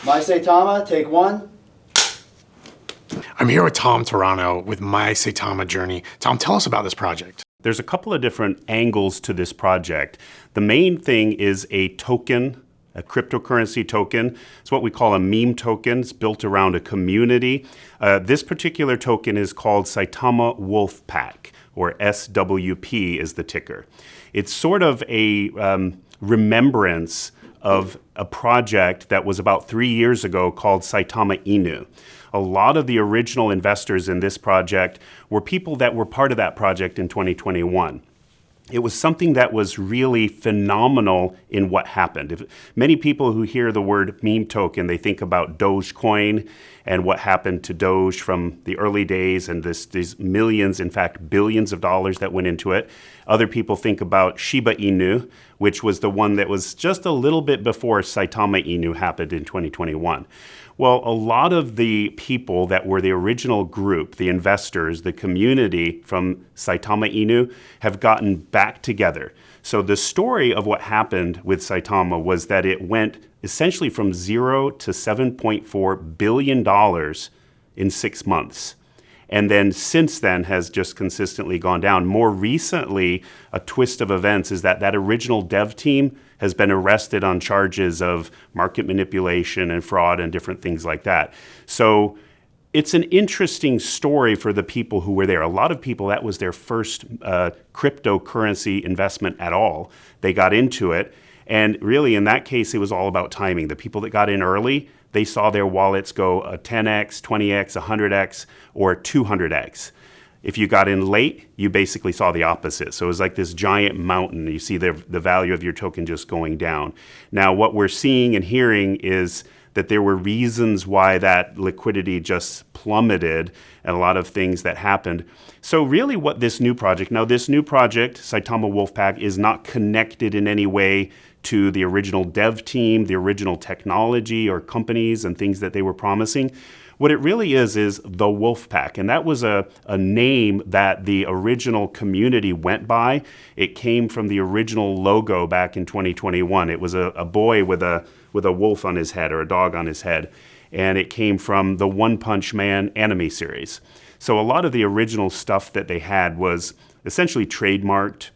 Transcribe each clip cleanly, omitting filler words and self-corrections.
My Saitama, take one. I'm here with Tom Taranto with My Saitama Journey. Tom, tell us about this project. There's a couple of different angles to this project. The main thing is a token, a cryptocurrency token. It's what we call a meme token. It's built around a community. This particular token is called Saitama Wolf Pack, or SWP is the ticker. It's sort of a remembrance of a project that was about 3 years ago called Saitama Inu. A lot of the original investors in this project were people that were part of that project in 2021. It was something that was really phenomenal in what happened. Many people who hear the word meme token, they think about Dogecoin and what happened to Doge from the early days and these millions, in fact, billions of dollars that went into it. Other people think about Shiba Inu, which was the one that was just a little bit before Saitama Inu happened in 2021. Well, a lot of the people that were the original group, the investors, the community from Saitama Inu have gotten back together. So the story of what happened with Saitama was that it went essentially from zero to $7.4 billion in 6 months. And then since then has just consistently gone down. More recently, a twist of events is that original dev team has been arrested on charges of market manipulation and fraud and different things like that. So it's an interesting story for the people who were there. A lot of people, that was their first cryptocurrency investment at all. They got into it. And really, in that case, it was all about timing. The people that got in early, they saw their wallets go 10x, 20x, 100x, or 200x. If you got in late, you basically saw the opposite. So it was like this giant mountain. You see the value of your token just going down. Now, what we're seeing and hearing is that there were reasons why that liquidity just plummeted and a lot of things that happened. So really what this new project, Saitama Wolfpack, is not connected in any way to the original dev team, the original technology or companies and things that they were promising. What it really is the Wolfpack, and that was a name that the original community went by. It came from the original logo back in 2021. It was a boy with a wolf on his head or a dog on his head, and it came from the One Punch Man anime series. So a lot of the original stuff that they had was essentially trademarked.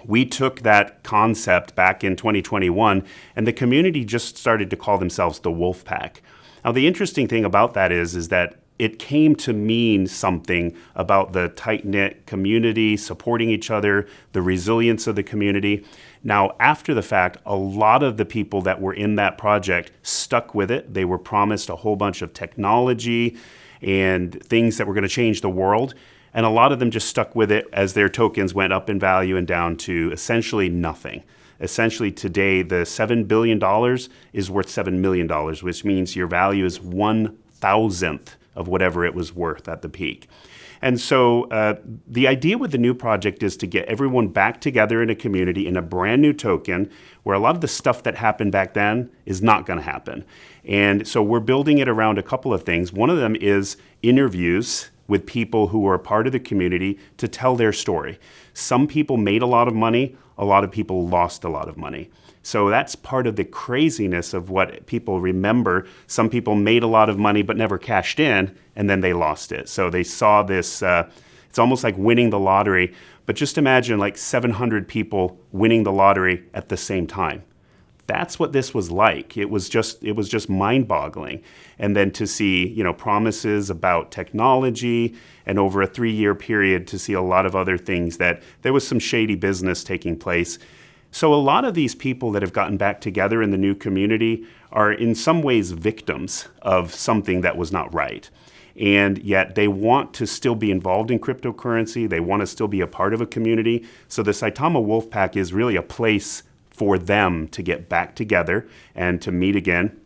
We took that concept back in 2021, and the community just started to call themselves the Wolfpack. Now, the interesting thing about that is that it came to mean something about the tight-knit community, supporting each other, the resilience of the community. Now, after the fact, a lot of the people that were in that project stuck with it. They were promised a whole bunch of technology and things that were going to change the world. And a lot of them just stuck with it as their tokens went up in value and down to essentially nothing. Essentially today, the $7 billion is worth $7 million, which means your value is 1,000th of whatever it was worth at the peak. And so the idea with the new project is to get everyone back together in a community in a brand new token where a lot of the stuff that happened back then is not going to happen. And so we're building it around a couple of things. One of them is interviews with people who are part of the community to tell their story. Some people made a lot of money, a lot of people lost a lot of money. So that's part of the craziness of what people remember. Some people made a lot of money but never cashed in, and then they lost it. So they saw this, it's almost like winning the lottery, but just imagine like 700 people winning the lottery at the same time. That's what this was like. It was just mind-boggling. And then to see, promises about technology, and over a 3-year period to see a lot of other things that there was some shady business taking place. So a lot of these people that have gotten back together in the new community are in some ways victims of something that was not right. And yet they want to still be involved in cryptocurrency. They want to still be a part of a community. So the Saitama Wolfpack is really a place for them to get back together and to meet again.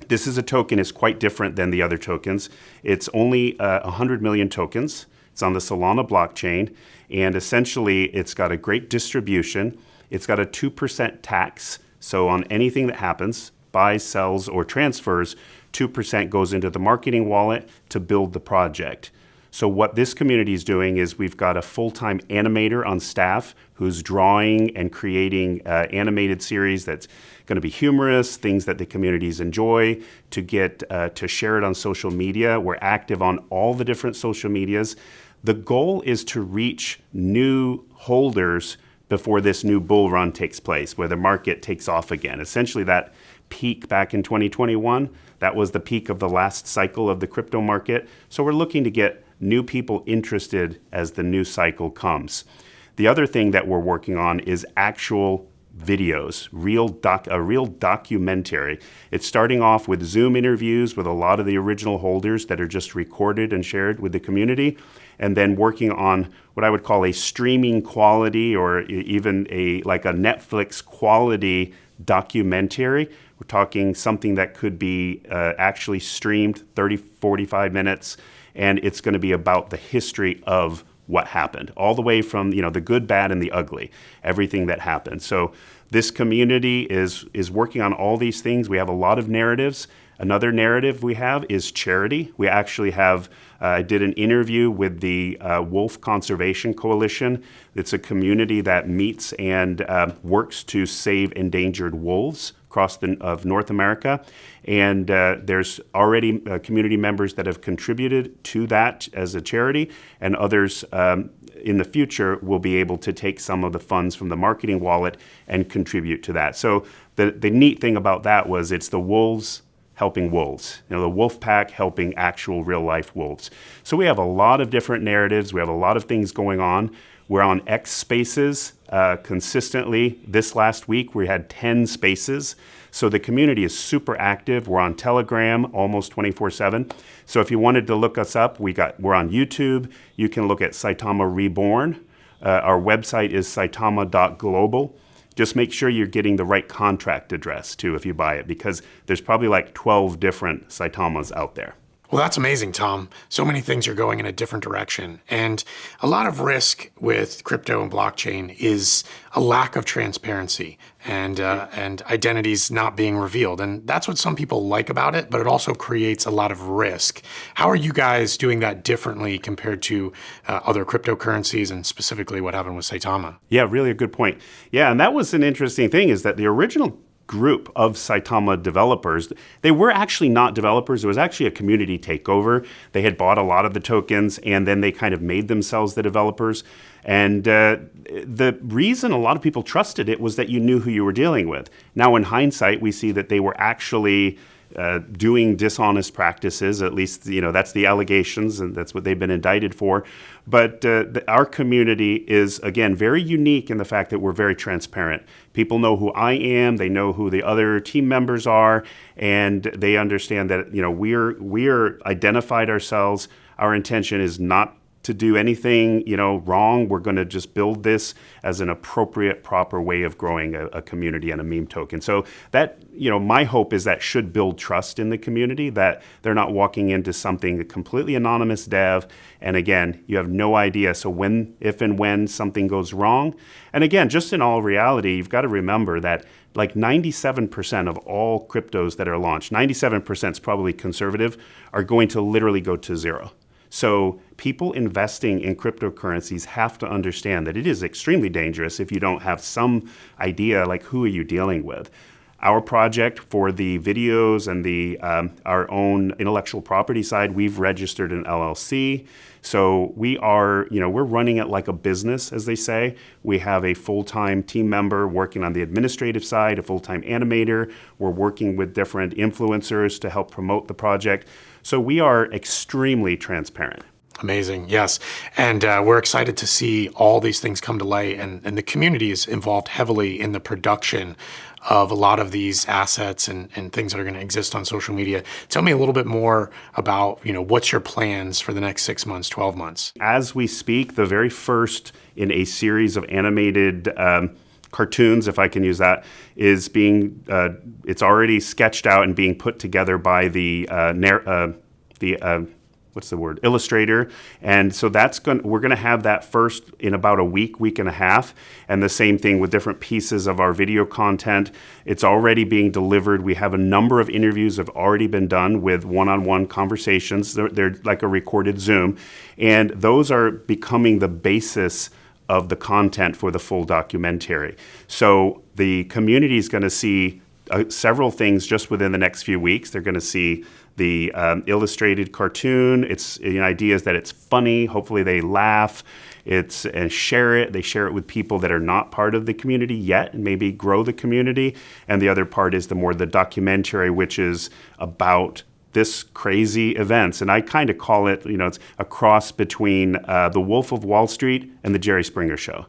This is a token is quite different than the other tokens. It's only 100 million tokens. It's on the Solana blockchain, and essentially it's got a great distribution. It's got a 2% tax, so on anything that happens, buys, sells, or transfers, 2% goes into the marketing wallet to build the project. So what this community is doing is we've got a full-time animator on staff who's drawing and creating animated series that's going to be humorous, things that the communities enjoy, to get to share it on social media. We're active on all the different social medias. The goal is to reach new holders before this new bull run takes place, where the market takes off again. Essentially, that peak back in 2021, that was the peak of the last cycle of the crypto market. So we're looking to get new people interested as the new cycle comes. The other thing that we're working on is actual videos, a real documentary. It's starting off with Zoom interviews with a lot of the original holders that are just recorded and shared with the community, and then working on what I would call a streaming quality, or even like a Netflix quality documentary. We're talking something that could be actually streamed 30, 45 minutes, and it's going to be about the history of what happened, all the way from the good, bad, and the ugly, everything that happened. So this community is working on all these things. We have a lot of narratives. Another narrative we have is charity. We actually have, I did an interview with the Wolf Conservation Coalition. It's a community that meets and works to save endangered wolves across of North America. And there's already community members that have contributed to that as a charity, and others in the future will be able to take some of the funds from the marketing wallet and contribute to that. So the neat thing about that was it's the wolves helping wolves, the wolf pack helping actual real life wolves. So we have a lot of different narratives. We have a lot of things going on. We're on X Spaces consistently. This last week we had 10 spaces. So the community is super active. We're on Telegram almost 24/7. So if you wanted to look us up, we're on YouTube. You can look at Saitama Reborn. Our website is saitama.global. Just make sure you're getting the right contract address too if you buy it, because there's probably like 12 different Saitamas out there. Well, that's amazing, Tom. So many things are going in a different direction. And a lot of risk with crypto and blockchain is a lack of transparency and identities not being revealed. And that's what some people like about it, but it also creates a lot of risk. How are you guys doing that differently compared to other cryptocurrencies, and specifically what happened with Saitama? Yeah, really a good point. Yeah, and that was an interesting thing, is that the original group of Saitama developers, they were actually not developers. It was actually a community takeover. They had bought a lot of the tokens, and then they kind of made themselves the developers. And the reason a lot of people trusted it was that you knew who you were dealing with. Now, in hindsight, we see that they were actually doing dishonest practices. At least, that's the allegations, and that's what they've been indicted for. But our community is, again, very unique in the fact that we're very transparent. People know who I am, they know who the other team members are, and they understand that we're identified ourselves. Our intention is not to do anything wrong. We're going to just build this as an appropriate, proper way of growing a community and a meme token. So that, my hope is that should build trust in the community, that they're not walking into something a completely anonymous dev, and again, you have no idea. So if and when something goes wrong, and again, just in all reality, you've got to remember that like 97% of all cryptos that are launched, 97% is probably conservative, are going to literally go to zero. So people investing in cryptocurrencies have to understand that it is extremely dangerous if you don't have some idea, like, who are you dealing with. Our project for the videos and our own intellectual property side, we've registered an LLC. So we are, we're running it like a business, as they say. We have a full-time team member working on the administrative side, a full-time animator. We're working with different influencers to help promote the project. So we are extremely transparent. Amazing, yes. And we're excited to see all these things come to light, and the community is involved heavily in the production of a lot of these assets and things that are going to exist on social media. Tell me a little bit more about, what's your plans for the next 6 months, 12 months? As we speak, the very first in a series of animated cartoons, if I can use that, is it's already sketched out and being put together by the what's the word, Illustrator. And so we're going to have that first in about a week and a half. And the same thing with different pieces of our video content. It's already being delivered. We have a number of interviews have already been done with one-on-one conversations. They're like a recorded Zoom. And those are becoming the basis of the content for the full documentary. So the community is going to see several things just within the next few weeks. They're going to see the illustrated cartoon. It's idea is that it's funny. Hopefully they laugh. And share it. They share it with people that are not part of the community yet, and maybe grow the community. And the other part is the documentary, which is about this crazy events. And I kind of call it, it's a cross between The Wolf of Wall Street and The Jerry Springer Show.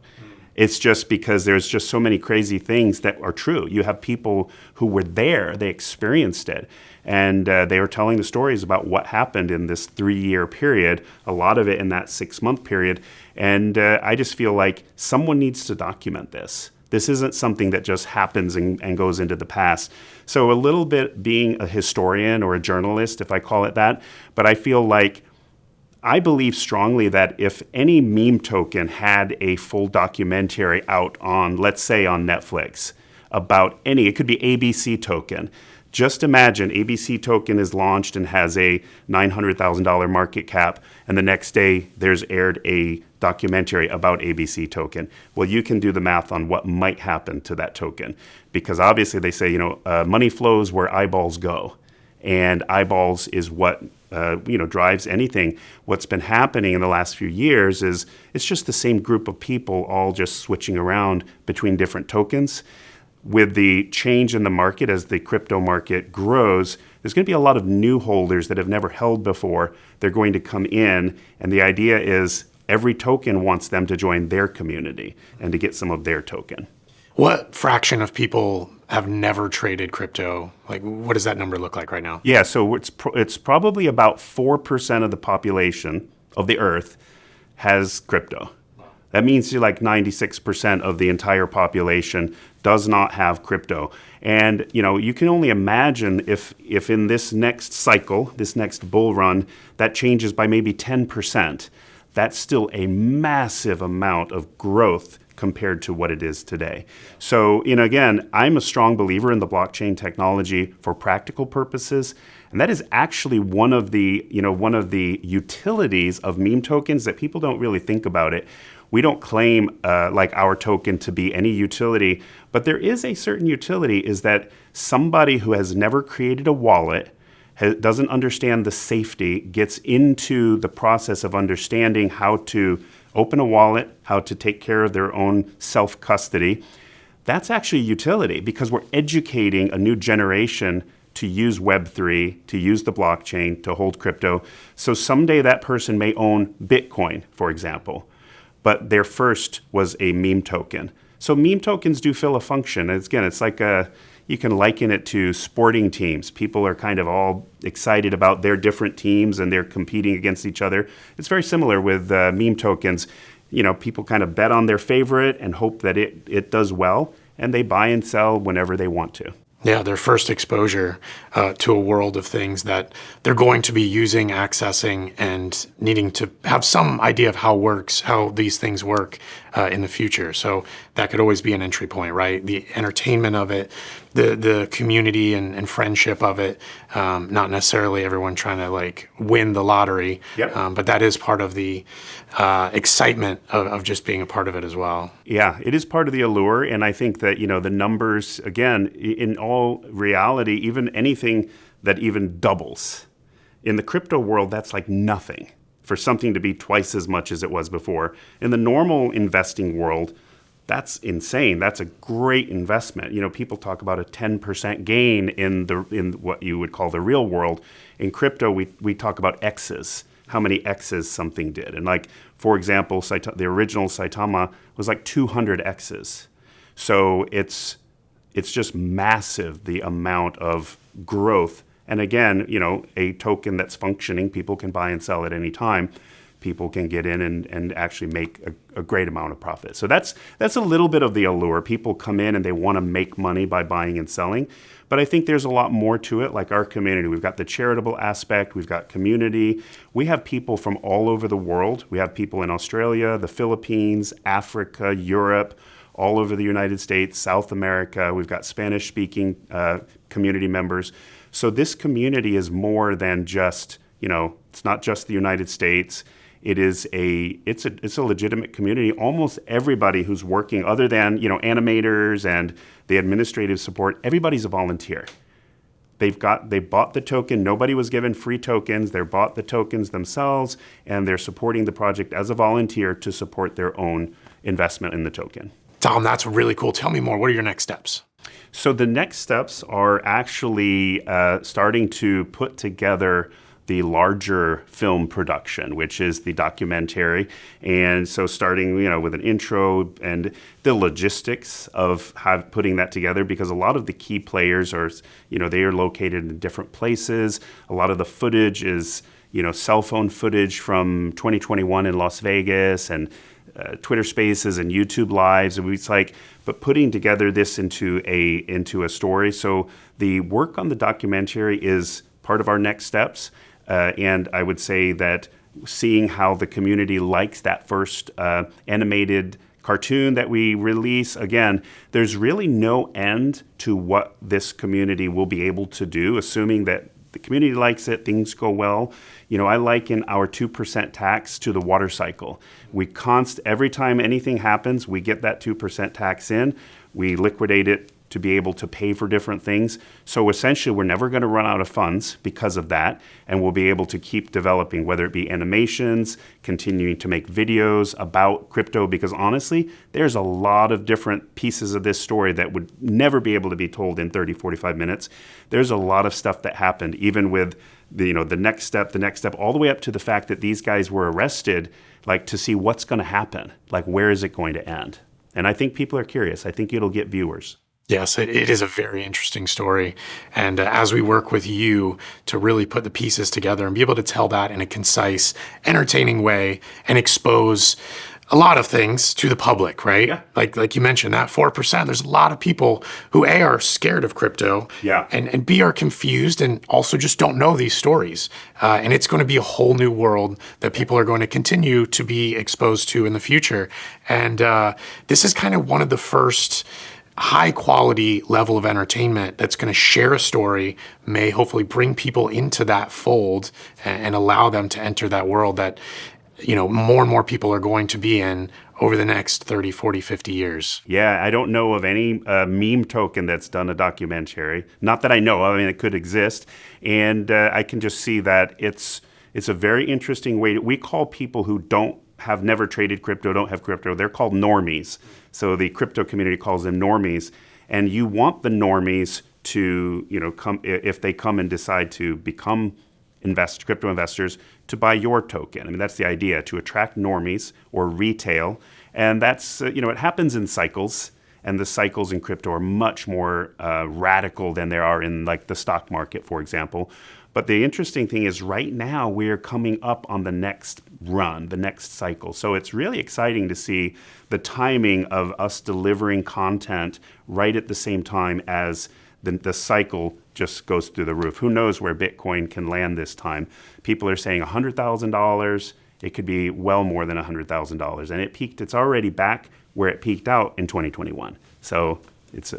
It's just because there's just so many crazy things that are true. You have people who were there, they experienced it, and they were telling the stories about what happened in this 3-year period, a lot of it in that 6-month period. And I just feel like someone needs to document this. This isn't something that just happens and goes into the past. So a little bit being a historian or a journalist, if I call it that, but I feel like I believe strongly that if any meme token had a full documentary out on, let's say on Netflix, about it could be ABC token. Just imagine ABC token is launched and has a $900,000 market cap, and the next day there's aired a documentary about ABC token. Well, you can do the math on what might happen to that token, because obviously they say, money flows where eyeballs go, and eyeballs is what drives anything. What's been happening in the last few years is it's just the same group of people all just switching around between different tokens. With the change in the market, as the crypto market grows, there's going to be a lot of new holders that have never held before. They're going to come in, and the idea is every token wants them to join their community and to get some of their token. What fraction of people have never traded crypto? Like, what does that number look like right now? Yeah, so it's probably about 4% of the population of the Earth has crypto. That means like 96% of the entire population does not have crypto. And you can only imagine if in this next cycle, this next bull run, that changes by maybe 10%. That's still a massive amount of growth compared to what it is today. So, again, I'm a strong believer in the blockchain technology for practical purposes. And that is actually one of the utilities of meme tokens that people don't really think about it. We don't claim like our token to be any utility, but there is a certain utility, is that somebody who has never created a wallet, doesn't understand the safety, gets into the process of understanding how to open a wallet, how to take care of their own self-custody. That's actually utility, because we're educating a new generation to use Web3, to use the blockchain, to hold crypto. So someday that person may own Bitcoin, for example, but their first was a meme token. So meme tokens do fill a function. And again, it's like you can liken it to sporting teams. People are kind of all excited about their different teams and they're competing against each other. It's very similar with meme tokens. People kind of bet on their favorite and hope that it does well, and they buy and sell whenever they want to. Yeah, their first exposure to a world of things that they're going to be using, accessing, and needing to have some idea of how these things work in the future. So that could always be an entry point, right? The entertainment of it, the community and friendship of it, not necessarily everyone trying to win the lottery, Yep. but that is part of the excitement of just being a part of it as well. Yeah, it is part of the allure, and I think that the numbers, again, in all reality, even anything that even doubles in the crypto world, that's like nothing for something to be twice as much as it was before. In the normal investing world, that's insane. That's a great investment. People talk about a 10% gain in what you would call the real world. In crypto, we talk about X's, how many X's something did. And for example, the original Saitama was like 200 X's. So it's just massive, the amount of growth. And again, a token that's functioning, people can buy and sell at any time. people can get in and actually make a great amount of profit. So that's a little bit of the allure. People come in and they want to make money by buying and selling. But I think there's a lot more to it, like our community. We've got the charitable aspect, we've got community. We have people from all over the world. We have people in Australia, the Philippines, Africa, Europe, all over the United States, South America. We've got Spanish-speaking community members. So this community is more than just, it's not just the United States. It's a legitimate community. Almost everybody who's working, other than animators and the administrative support, everybody's a volunteer. They bought the token. Nobody was given free tokens. They bought the tokens themselves, and they're supporting the project as a volunteer to support their own investment in the token. Tom, that's really cool. Tell me more. What are your next steps? So the next steps are actually starting to put together the larger film production, which is the documentary. And so starting, with an intro and the logistics of putting that together, because a lot of the key players are, they are located in different places. A lot of the footage is, cell phone footage from 2021 in Las Vegas and Twitter Spaces and YouTube Lives. And it's like, but putting together this into a story. So the work on the documentary is part of our next steps. And I would say that seeing how the community likes that first animated cartoon that we release, again, there's really no end to what this community will be able to do, assuming that the community likes it, things go well. I liken our 2% tax to the water cycle. Every time anything happens, we get that 2% tax in, we liquidate it to be able to pay for different things. So essentially, we're never going to run out of funds because of that, and we'll be able to keep developing, whether it be animations, continuing to make videos about crypto, because honestly, there's a lot of different pieces of this story that would never be able to be told in 30, 45 minutes. There's a lot of stuff that happened, even with the next step, all the way up to the fact that these guys were arrested, like to see what's going to happen, like where is it going to end? And I think people are curious. I think it'll get viewers. Yes, it is a very interesting story. And as we work with you to really put the pieces together and be able to tell that in a concise, entertaining way and expose a lot of things to the public, right? Yeah. Like you mentioned, that 4%, there's a lot of people who A, are scared of crypto, yeah, and B, are confused and also just don't know these stories. And it's going to be a whole new world that people are going to continue to be exposed to in the future. And this is kind of one of the first high quality level of entertainment that's going to share a story, may hopefully bring people into that fold and allow them to enter that world that, more and more people are going to be in over the next 30, 40, 50 years. Yeah, I don't know of any meme token that's done a documentary. Not that I know of. I mean, it could exist. And I can just see that it's a very interesting way. We call people who have never traded crypto, don't have crypto, they're called normies. So the crypto community calls them normies. And you want the normies to, come, if they come and decide to become crypto investors, to buy your token. I mean, that's the idea, to attract normies or retail. And that's, it happens in cycles. And the cycles in crypto are much more radical than there are in like the stock market, for example. But the interesting thing is right now we're coming up on the next run, the next cycle. So it's really exciting to see the timing of us delivering content right at the same time as the cycle just goes through the roof. Who knows where Bitcoin can land this time? People are saying $100,000. It could be well more than $100,000. And it's already back where it peaked out in 2021. So it's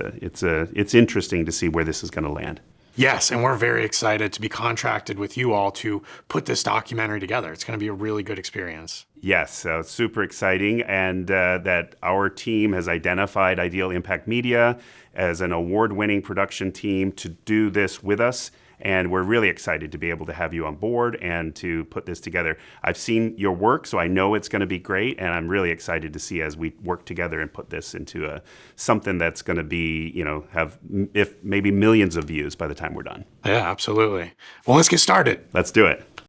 interesting to see where this is going to land. Yes, and we're very excited to be contracted with you all to put this documentary together. It's going to be a really good experience. Yes, super exciting, and that our team has identified Ideal Impact Media as an award-winning production team to do this with us. And we're really excited to be able to have you on board and to put this together. I've seen your work, so I know it's going to be great. And I'm really excited to see as we work together and put this into something that's going to be, have maybe millions of views by the time we're done. Yeah, absolutely. Well, let's get started. Let's do it.